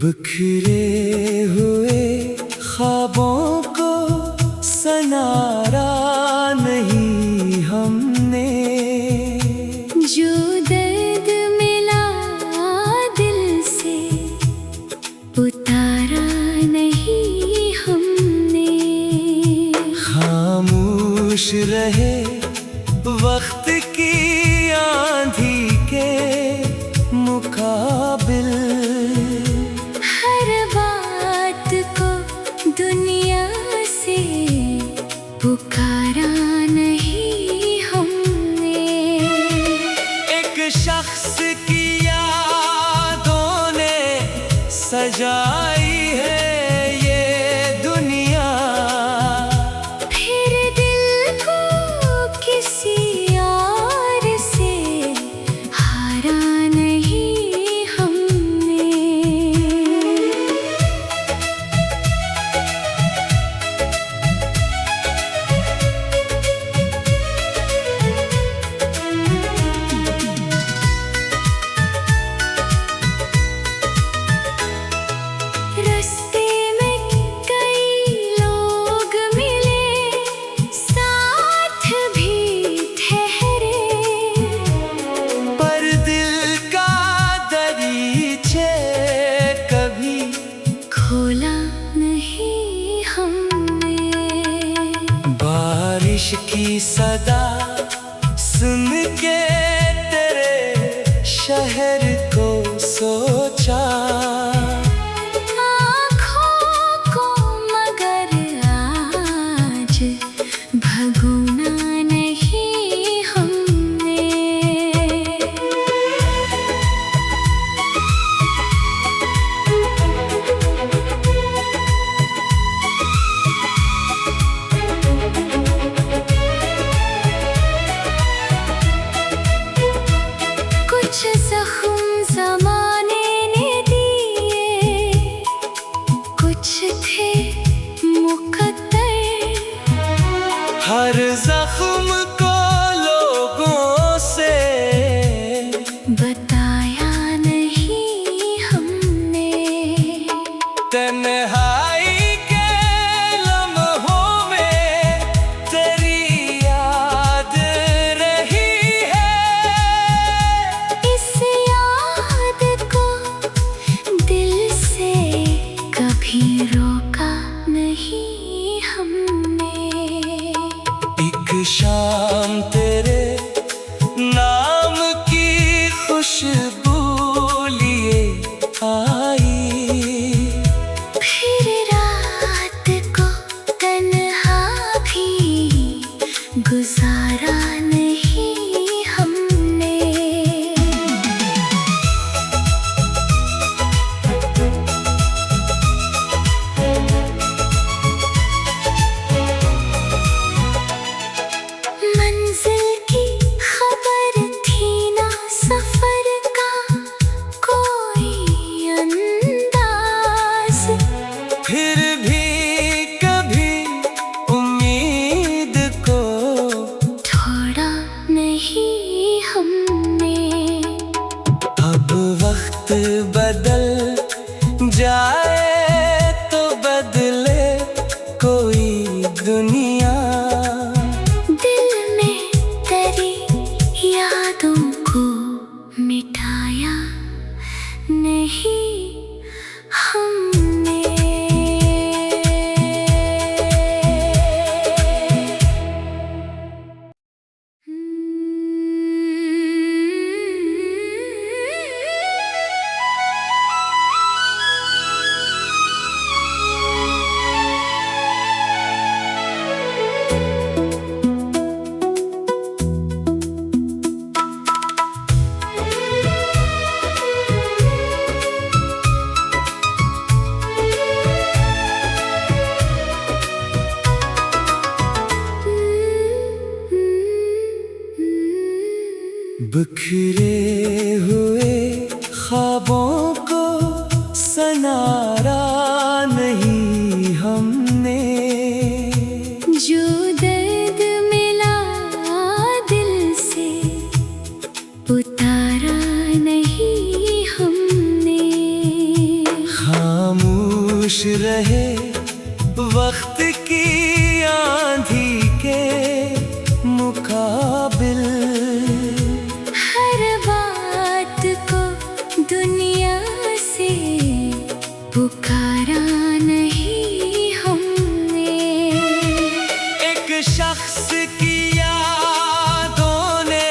बिखरे हुए ख्वाबों को सनारा नहीं हमने, जो दर्द मिला दिल से उतारा नहीं हमने। खामोश रहे वक्त की आंधी के मुकाबिल, हर बात को दुनिया से पुकारा नहीं हमने। एक शख्स की यादों ने सजाई है ये दुनिया, फिर दिल को किसी और से हारा नहीं हमने। रास्ते में कई लोग मिले, साथ भी ठहरे, पर दिल का दरीचे कभी खोला नहीं हमने। बारिश की सदा सुन के तेरे शहर को सोचा, आँखों को मगर आज भगोना नहीं हमने। कुछ जख्म ज़माने ने दिए, कुछ थे मुकद्दर, हर जख्म को लोगों से बताया नहीं हमने। तन्हाई के लम्हों में तेरी याद रही है, इस याद को दिल से कभी रोका नहीं हमने। एक शाम तेरे नाम की खुशबू लिए आई, फिर रात को तन्हा भी गुजारा नहीं हमने। मंजिल की खबर थी ना, सफर का कोई रहे वक्त की आंधी के मुकाबिल। हर बात को दुनिया से पुकारा नहीं हमने। एक शख्स की यादों ने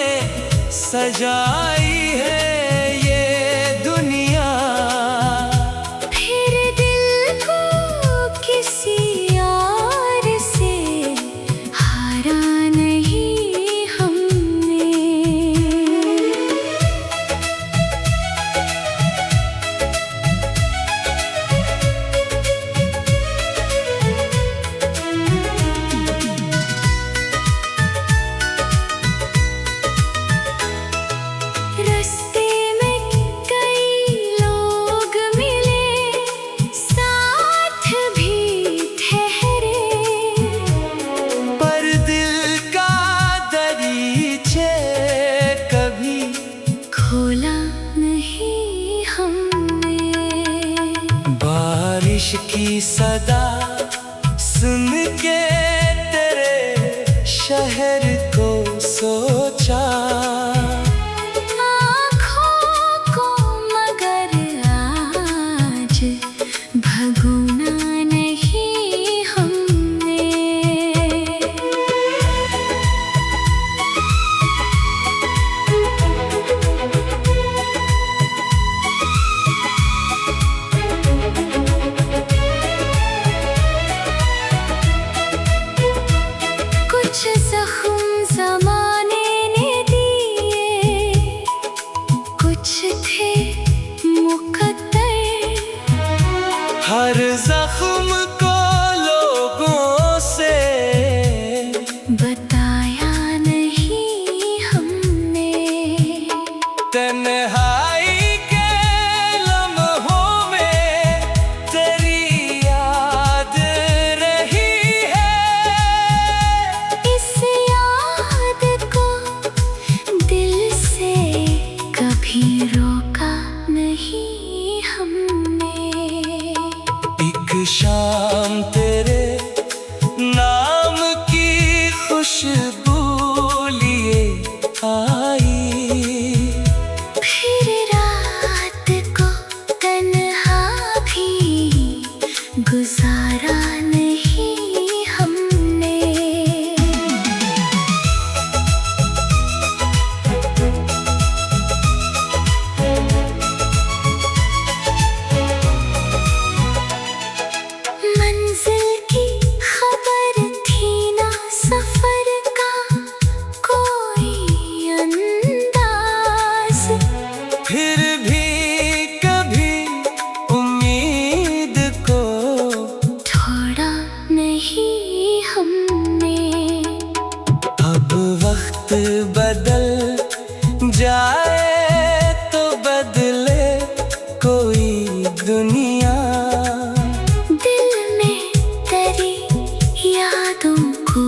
सजाई है ये दुनिया। फिर दिल को किसी और से हारा नहीं हमने। रास्ते में कई लोग मिले, साथ भी ठहरे, पर दिल का दरीचे कभी खोला नहीं हमने। बारिश की सदा सुन के तेरे शहर को सोचा। आँखों को मगर आज भगोना नहीं हमने। कुछ जख्म ज़माने ने दिए, कुछ थे मुकद्दर। हर जख्म को लोगों से बताया नहीं हमने। तन्हाई के लम्हों में तेरी याद रही है। इस याद को दिल से कभी रोका नहीं हमने। एक शाम तेरे नाम की खुशबू लिए आई। फिर रात को तन्हा भी गुजारा नहीं हमने। मंजिल की खबर थी ना, सफर का कोई अंदाज। फिर भी कभी उम्मीद को छोड़ा नहीं हमने। अब वक्त बदल जाए तो बदले कोई दुनिया। दिल में तेरी यादों को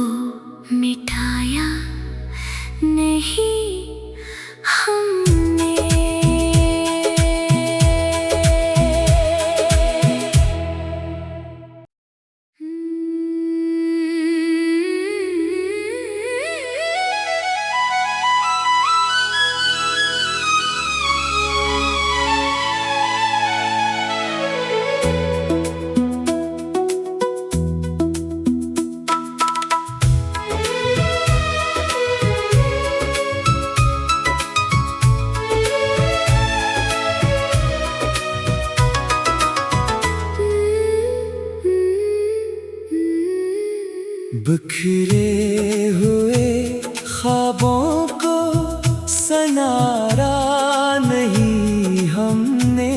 मिटाया नहीं हमने। बिखरे हुए ख्वाबों को सनारा नहीं हमने।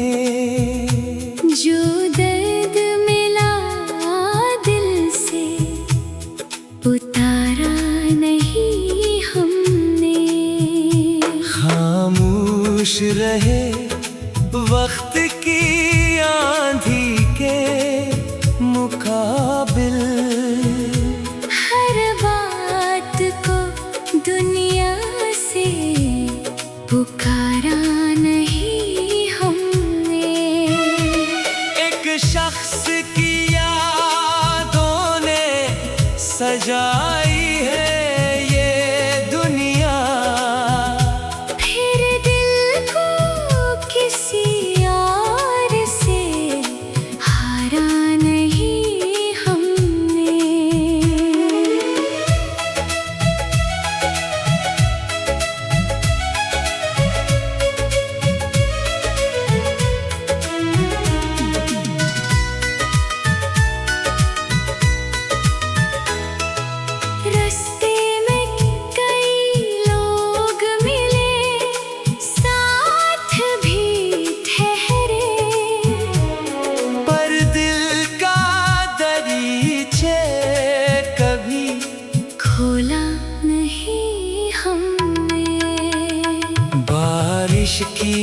जो दर्द मिला दिल से उतारा नहीं हमने। खामोश रहे वक्त की आंधी के मुकाबिल। हर बात को दुनिया से पुकारा नहीं हमने। एक शख्स की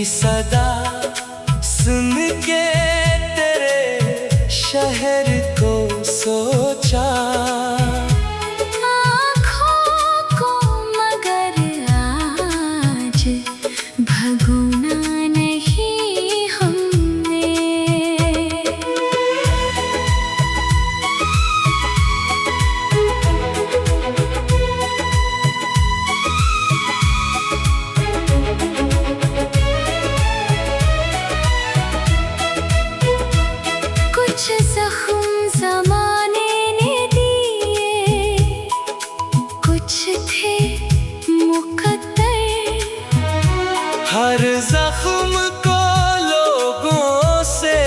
सदा सुन के तेरे शहर को सोचा। आँखों को मगर आज भगोना नहीं हमने। कुछ जख्म ज़माने ने दिए, कुछ थे मुकद्दर। हर जख्म को लोगों से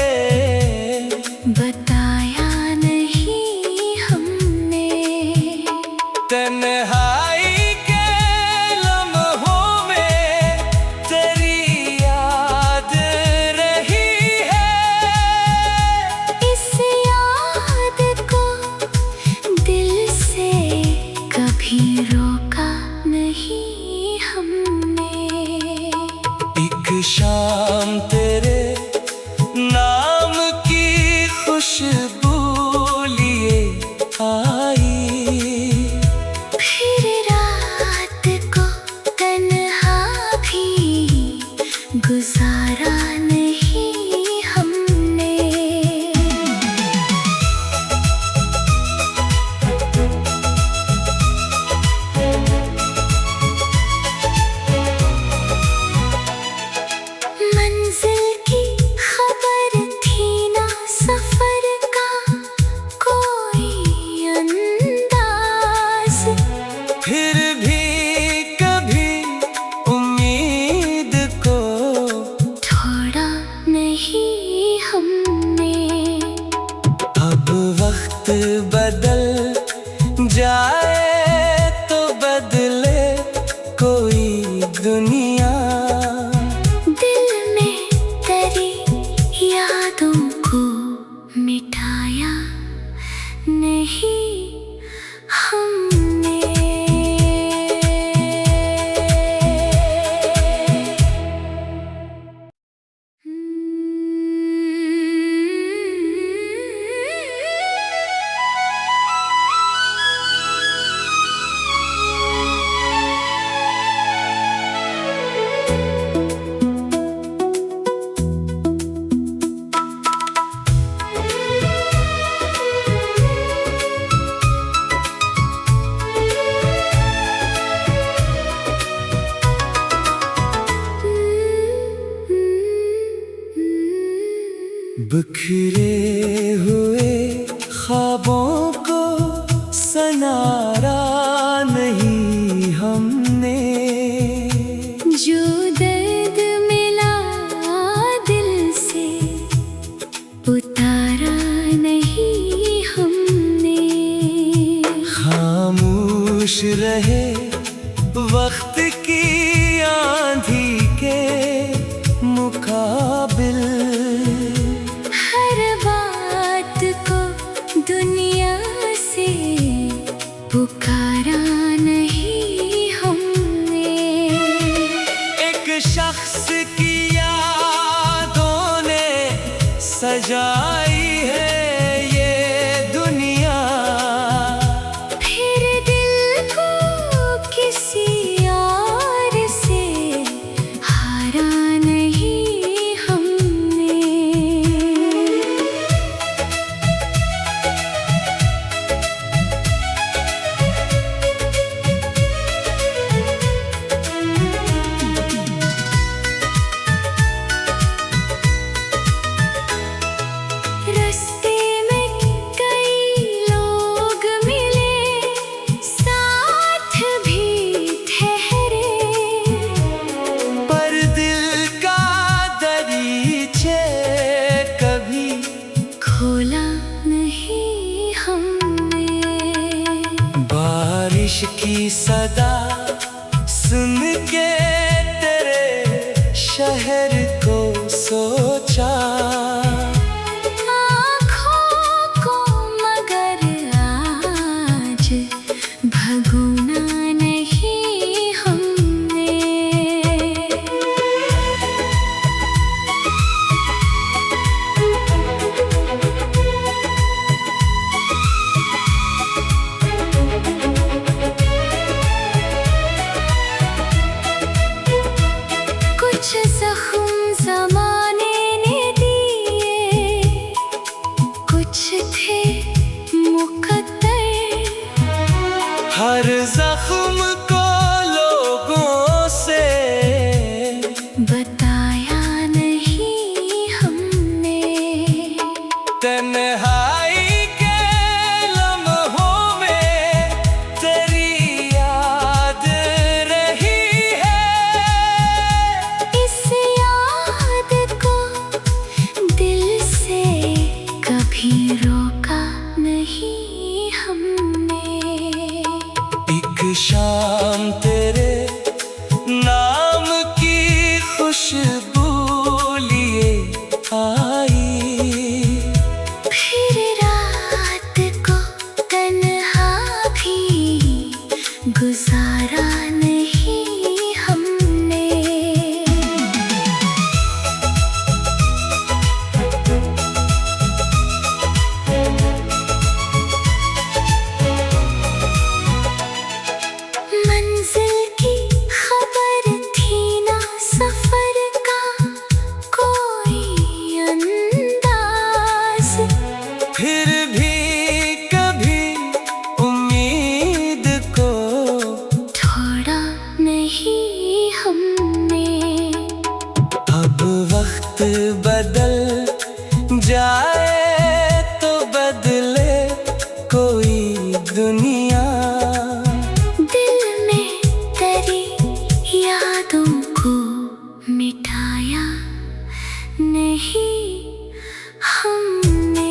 बताया नहीं हमने। तन्हाई के लम्हों में तेरी याद रही है। इस याद को दिल से कभी रोका नहीं हमने। एक शाम तेरे नाम की खुशबू लिए आई। फिर रात को तन्हा भी गुजारा नहीं हमने। मंजिल की खबर थी ना, सफर का कोई अंदाज। फिर भी कभी उम्मीद को छोड़ा नहीं हमने। अब वक्त बदल जाए तो बदले कोई दुनिया। दिल में तेरी यादों को मिटाया नहीं हमने। बिखरे हुए ख्वाबों को सनारा नहीं हमने। जो दर्द मिला दिल से उतारा नहीं हमने। खामोश रहे वक्त की आंधी के मुकाबिल। हर बात को दुनिया से पुकारा नहीं हमने। एक शख्स की यादों ने सजाई है ये दुनिया। फिर दिल को किसी और से हारा नहीं हमने। रास्ते में कई लोग मिले, साथ भी ठहरे। पर दिल का दरीचे कभी खोला नहीं हमने। बारिश की सदा सुन के तेरे शहर को सोचा। आँखों को मगर आज भगोना नहीं हमने। वक्त बदल जाए तो बदले कोई दुनिया। दिल में तेरी यादों को मिटाया नहीं हमने।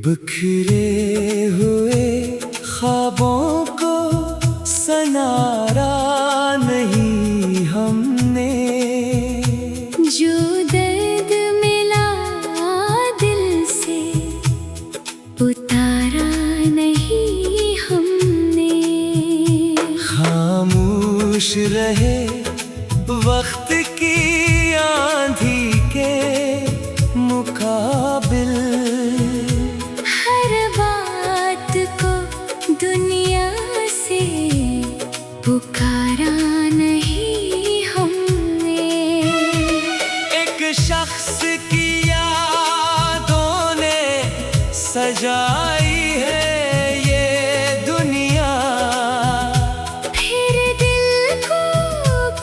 बिखरे हुए ख्वाबों को सनारा नहीं हमने। जो दर्द मिला दिल से उतारा नहीं हमने। खामोश रहे वक्त की आंधी के मुकाबिल। हर बात को दुनिया से पुकारा नहीं हमने। एक शख्स की यादों ने सजाई है ये दुनिया। फिर दिल को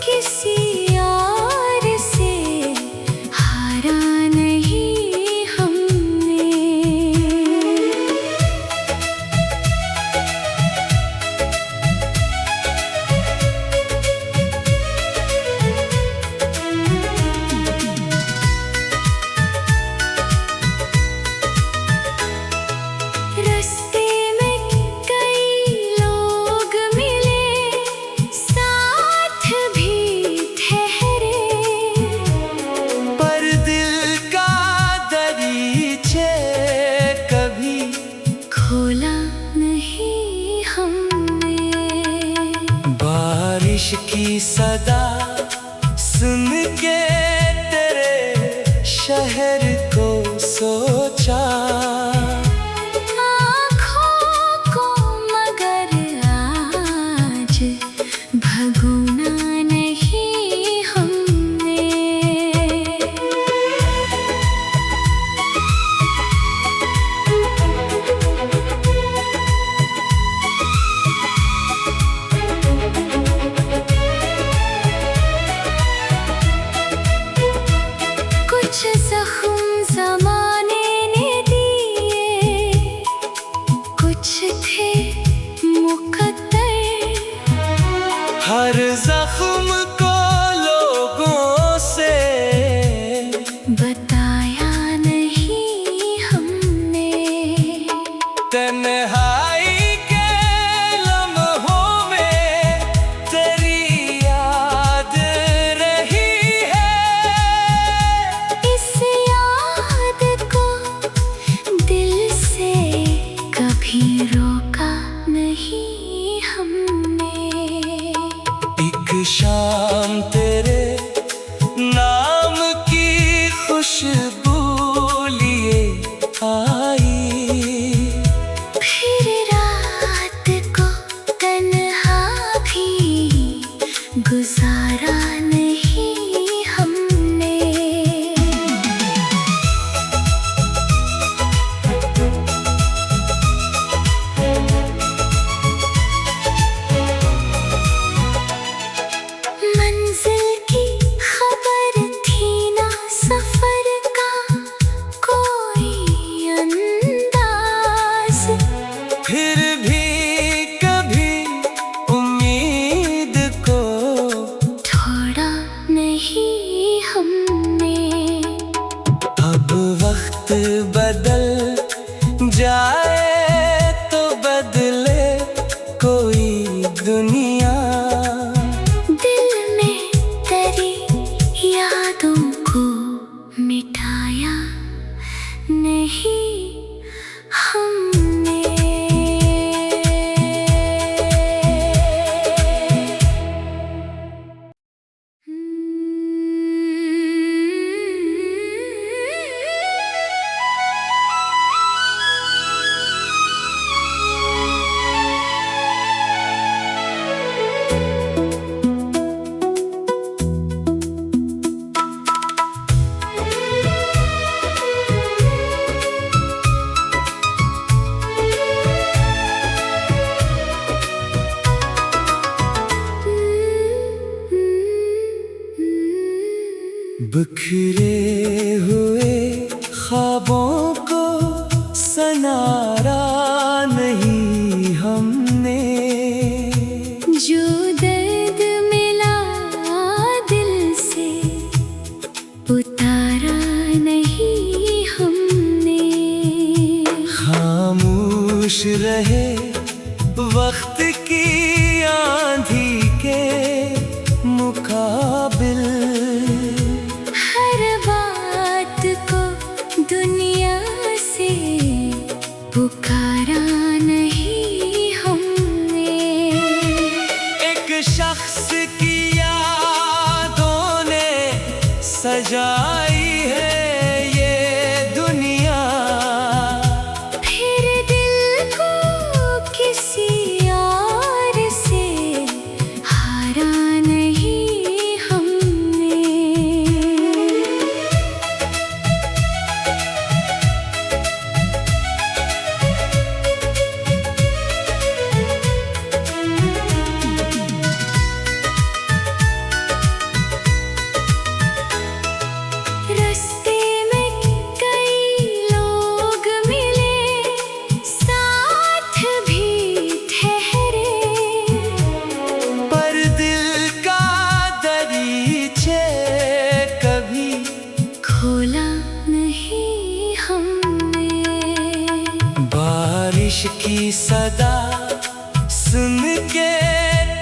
किसी और से हारा नहीं हमने। रास्ते में कई लोग मिले, साथ भी ठहरे। पर दिल का दरीचे कभी खोला नहीं हमने। बारिश की सदा सुन के तेरे शहर को सोचा। आँखों को मगर आज भगोना नहीं हमने। कुछ जख्म ज़माने ने दिए, कुछ थे मुकद्दर। हर जख्म को लोगों से बताया नहीं हमने। तन्हाई के लम्हों में तेरी याद रही है। इस याद को दिल से कभी रोका नहीं हमने। एक शाम तेरे नाम की खुशबू लिए आई। फिर रात को तन्हा भी गुजारा नहीं हमने। मंजिल की खबर थी ना, सफर का कोई अंदाज। फिर भी कभी उम्मीद को छोड़ा नहीं हमने। अब वक्त बदल जाए तो बदले कोई दुनिया। दिल में तेरी यादों को मिटाया नहीं हमने। बिखरे हुए ख्वाबों को सनारा नहीं हमने, जो दर्द मिला दिल से उतारा नहीं हमने। खामोश रहे वक्त की आंधी के मुकाबिल, हर बात को दुनिया से पुकारा नहीं हमने। एक शख्स की यादों ने सजाई है ये दुनिया, फिर दिल को किसी और से हारा नहीं हमने। रास्ते में कई लोग मिले, साथ भी ठहरे, पर दिल का दरीचे कभी खोला नहीं हमने। बारिश की सदा सुन के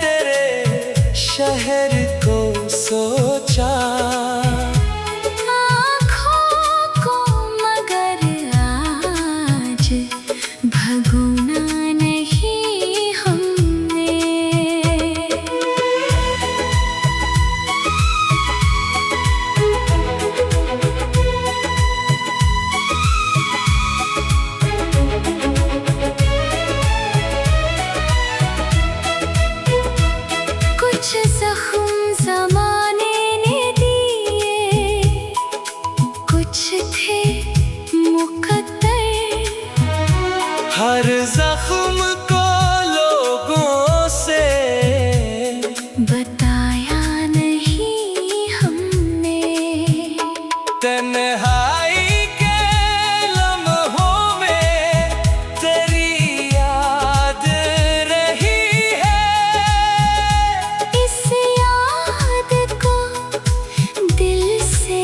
तेरे शहर को सोचा, आँखों को मगर आज भगोना नहीं हमने। कुछ जख्म ज़माने ने दिए, कुछ थे मुकद्दर, हर जख्म को लोगों से बताया नहीं हमने। तन्हाई के लम्हों में तेरी याद रही है, इस याद को दिल से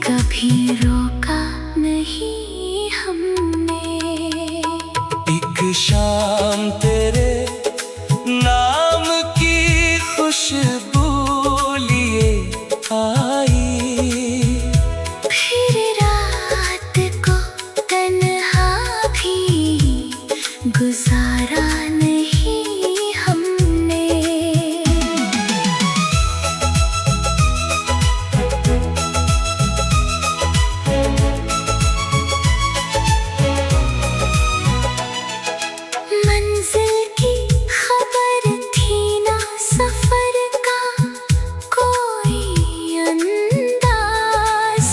कभी रोका नहीं हमने। एक शाम तेरे नाम की खुशबू लिए आई, फिर रात को तन्हा भी गुजारा नहीं हमने। मंजिल की खबर थी ना, सफर का कोई अंदाज,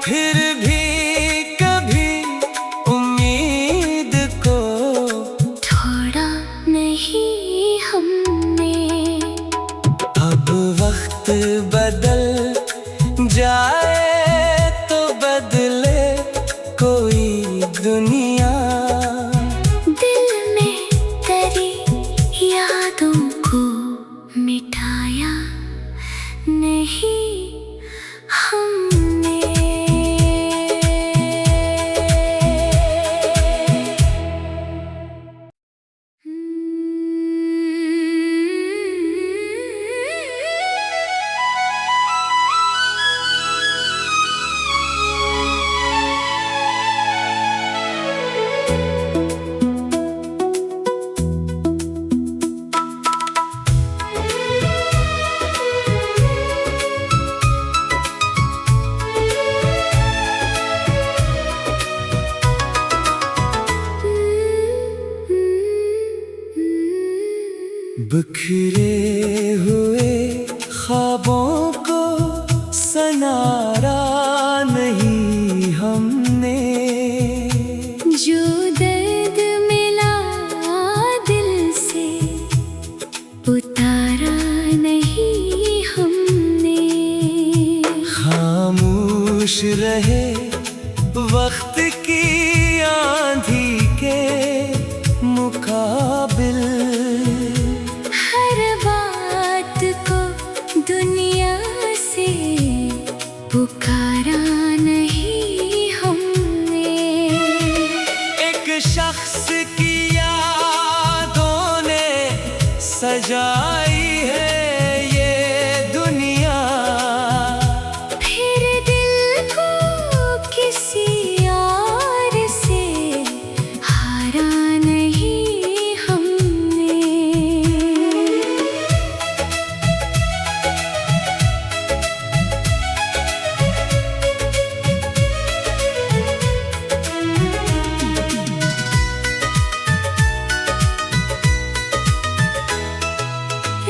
फिर भी कभी उम्मीद को छोड़ा नहीं हमने। अब वक्त बदल जाए तो बदले कोई दुनिया, दिल में तेरी यादों को मिटाया नहीं हमने। बिखरे हुए ख्वाबों को सनारा नहीं हमने, जो दर्द मिला दिल से उतारा नहीं हमने। रहे वक्त की आंधी के मुकाबिल। हर बात को दुनिया से पुकारा नहीं हमने। एक शख्स की यादों ने सजाई है ये दुनिया। फिर दिल को किसी और से हारा नहीं हमने।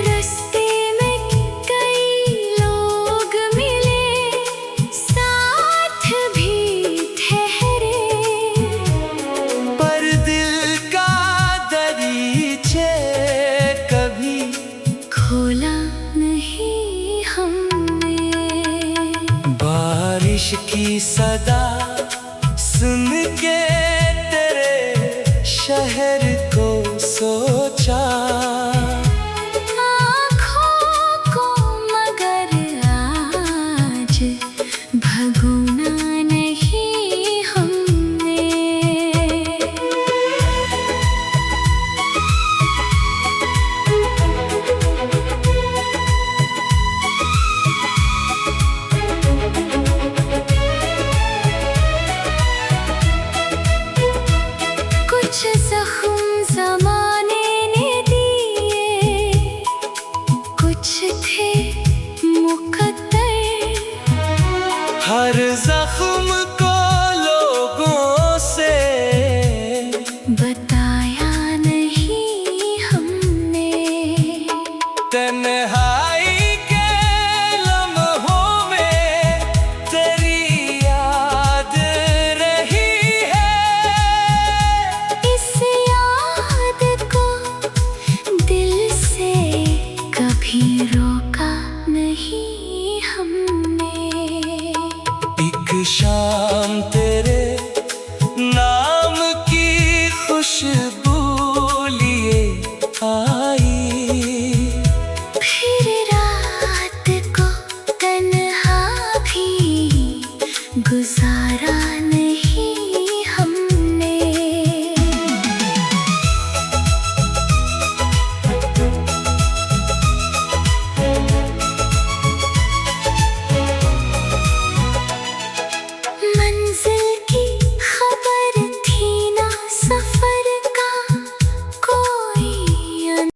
रास्ते में कई लोग मिले, साथ भी ठहरे, पर दिल का दरीचे कभी खोला नहीं हमने। बारिश की सदा सुन के तेरे शहर को सोचा। आँखों को मगर आज भगोना नहीं हमने। कुछ जख्म ज़माने ने दिए, कुछ थे मुकद्दर। हर जख्म को लोगों से बताया नहीं हमने। तन्हाई के लम्हों में तेरी याद रही है। इस याद को दिल से कभी रोका नहीं हमने। एक शाम तेरे नाम की खुशबू लिए